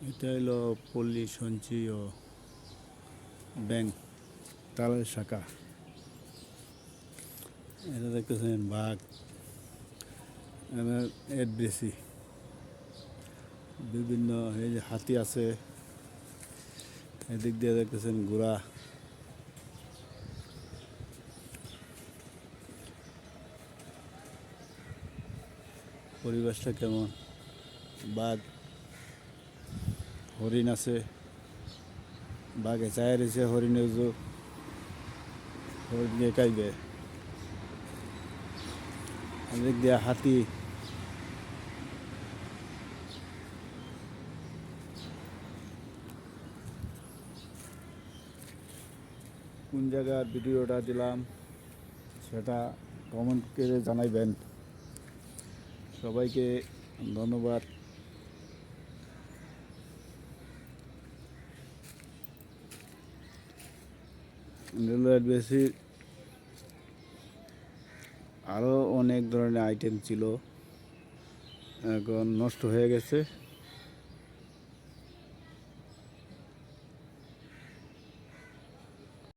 এটা হলো পল্লী সঞ্চয় ব্যাংক তালের শাখা। এটা দেখতেছেন বাঘ, এডব্রেসি বিভিন্ন এই যে হাতি আছে, এদিক দিয়ে দেখতেছেন ঘোড়া। পরিবেশটা কেমন, বাঘ, হরিণ আছে, বাঘে চায় রয়েছে, হরিণের হরিণ দিয়ে খাইবে। এদিক দিয়ে হাতি, কোন জায়গার ভিডিওটা দিলাম সেটা কমেন্ট করে জানাইবেন। সবাইকে ধন্যবাদ। রেলওয়ের বেশি আরও অনেক ধরনের আইটেম ছিল, এখন নষ্ট হয়ে গেছে।